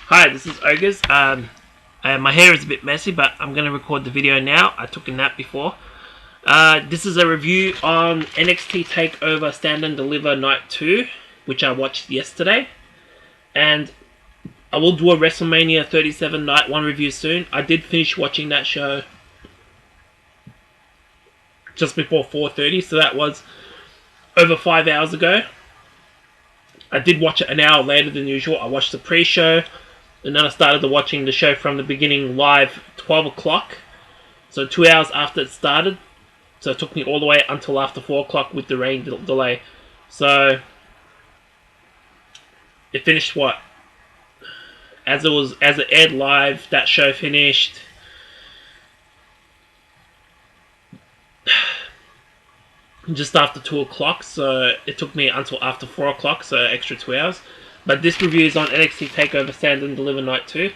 Hi, this is Ogres. My hair is a bit messy, but I'm going to record the video now. I took a nap before. This is a review on NXT Takeover Stand and Deliver Night 2, which I watched yesterday. And I will do a WrestleMania 37 Night 1 review soon. I did finish watching that show just before 4:30, so that was over 5 hours ago. I did watch it an hour later than usual. I watched the pre-show, and then I started watching the show from the beginning live, 12 o'clock. So 2 hours after it started. So it took me all the way until after 4 o'clock with the rain delay. So it finished what? As it aired live, that show finished just after 2 o'clock, so it took me until after 4 o'clock, so extra 2 hours. But this review is on NXT TakeOver Stand and Deliver Night 2.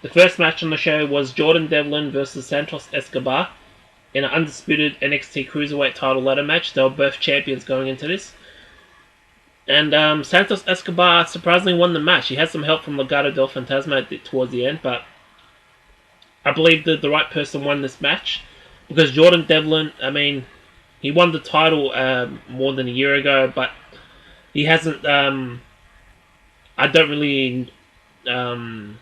The first match on the show was Jordan Devlin versus Santos Escobar in an undisputed NXT Cruiserweight title ladder match. They were both champions going into this. And Santos Escobar surprisingly won the match. He had some help from Legado del Fantasma towards the end, but I believe that the right person won this match. Because Jordan Devlin, he won the title more than a year ago, but he hasn't... I don't really... I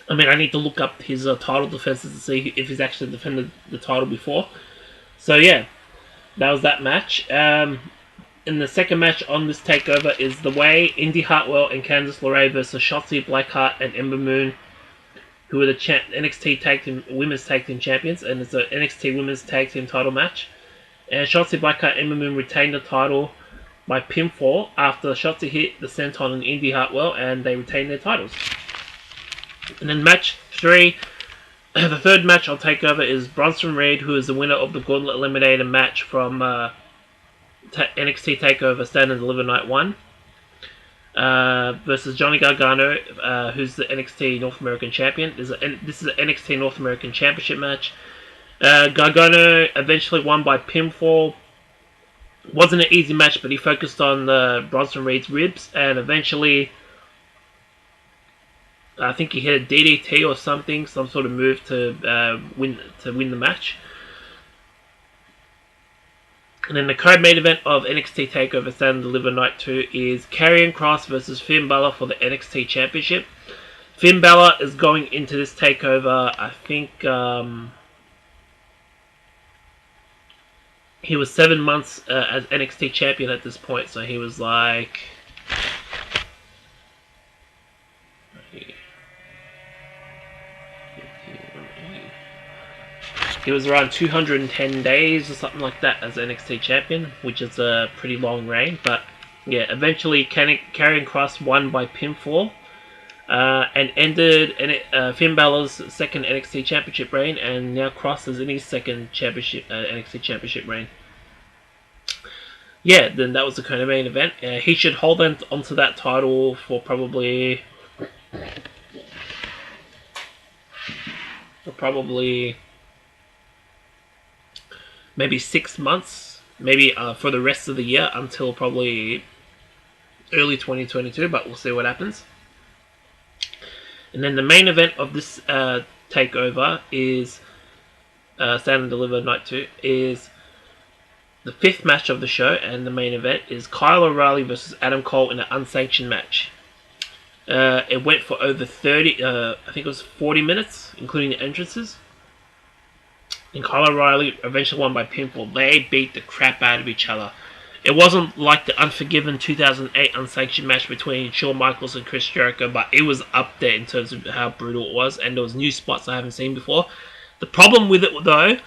need to look up his title defenses to see if he's actually defended the title before. So yeah, that was that match. In the second match on this takeover is The Way, Indy Hartwell and Candice LeRae versus Shotzi Blackheart and Ember Moon, who are the NXT Women's Tag Team Champions, and it's a NXT Women's Tag Team title match. And Shotzi Blackheart and Ember Moon retained the title by pinfall after Shotzi hit the senton on Indy Hartwell, and they retained their titles. And then match 3, the third match I'll take over is Bronson Reed, who is the winner of the Gauntlet Eliminator match from NXT TakeOver Stand and Deliver Night 1, versus Johnny Gargano, who's the NXT North American Champion. This is an NXT North American Championship match. Gargano eventually won by pinfall. Wasn't an easy match, but he focused on Bronson Reed's ribs, and eventually I think he hit a DDT or something, some sort of move to win the match. And then the co-main event of NXT TakeOver Stand and Deliver Night 2 is Karrion Kross versus Finn Balor for the NXT Championship. Finn Balor is going into this takeover, I think he was 7 months as NXT Champion at this point, so he was like... He was around 210 days or something like that as NXT Champion, which is a pretty long reign. But yeah, eventually Karrion Kross won by pinfall and ended Finn Balor's second NXT Championship reign, and now Kross is in his second NXT Championship reign. Yeah, then that was the kind of main event. He should hold onto that title for probably maybe 6 months, maybe for the rest of the year until probably early 2022, but we'll see what happens. And then the main event of this takeover is Stand and Deliver Night 2 is the 5th match of the show, and the main event is Kyle O'Reilly versus Adam Cole in an unsanctioned match. It went for over 30, I think it was 40 minutes, including the entrances. And Kyle O'Reilly eventually won by pinfall. They beat the crap out of each other. It wasn't like the Unforgiven 2008 unsanctioned match between Shawn Michaels and Chris Jericho, but it was up there in terms of how brutal it was, and there was new spots I haven't seen before. The problem with it, though,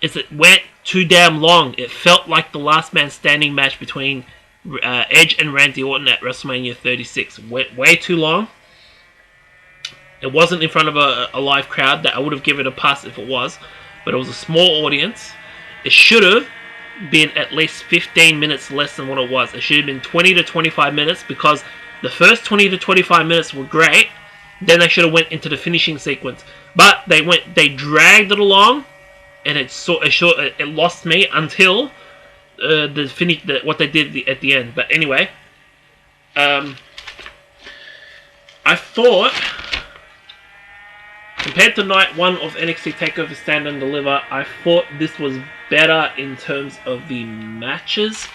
is it went too damn long. It felt like the last man standing match between Edge and Randy Orton at WrestleMania 36. Went way too long. It wasn't in front of a live crowd. That I would have given it a pass if it was. But it was a small audience. It should have been at least 15 minutes less than what it was. It should have been 20 to 25 minutes, because the first 20 to 25 minutes were great. Then they should have went into the finishing sequence. But they dragged it along, and it lost me until what they did at the end. But anyway, I thought, compared to night 1 of NXT Takeover Stand and Deliver, I thought this was better in terms of the matches,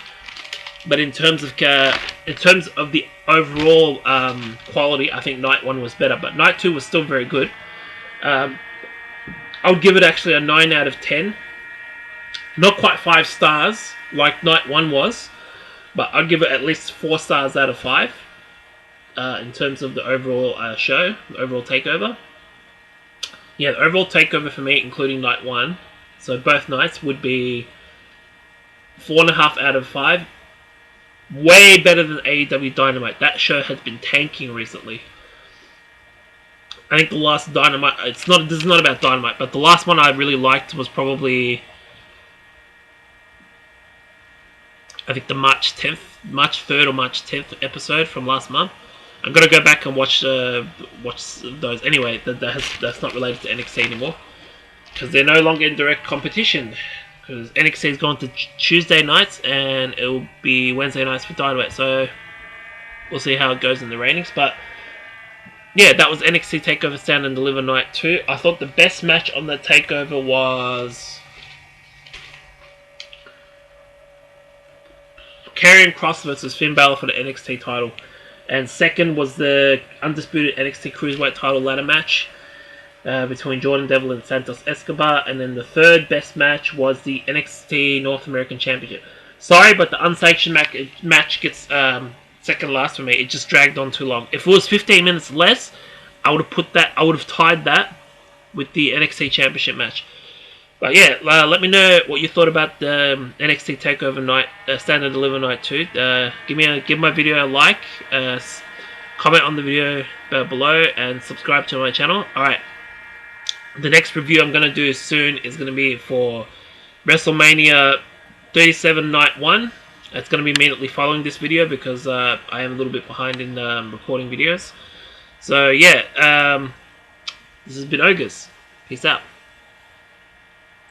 but in terms of the overall quality, I think night 1 was better. But night 2 was still very good. I would give it actually a 9 out of 10. Not quite 5 stars like night 1 was, but I'd give it at least 4 stars out of 5 in terms of the overall show, the overall takeover. Yeah, the overall takeover for me, including night 1, so both nights, would be 4.5 out of 5. Way better than AEW Dynamite. That show has been tanking recently. I think the last Dynamite, this is not about Dynamite, but the last one I really liked was probably, I think, the March 3rd or March 10th episode from last month. I'm gonna go back and watch those. Anyway, that's not related to NXT anymore, because they're no longer in direct competition. Because NXT is going to Tuesday nights, and it will be Wednesday nights for Dynamite. So we'll see how it goes in the ratings. But yeah, that was NXT Takeover Stand and Deliver Night 2. I thought the best match on the Takeover was Karrion Kross versus Finn Balor for the NXT title. And second was the undisputed NXT Cruiserweight title ladder match between Jordan Devil and Santos Escobar. And then the third best match was the NXT North American Championship. Sorry, but the unsanctioned match gets second last for me. It just dragged on too long. If it was 15 minutes less, I would have tied that with the NXT Championship match. But yeah, let me know what you thought about the NXT Takeover Night, Stand and Deliver Night 2. Give my video a like, comment on the video below, and subscribe to my channel. Alright, the next review I'm going to do soon is going to be for WrestleMania 37 Night 1. It's going to be immediately following this video because I am a little bit behind in recording videos. So yeah, this has been Ogres. Peace out.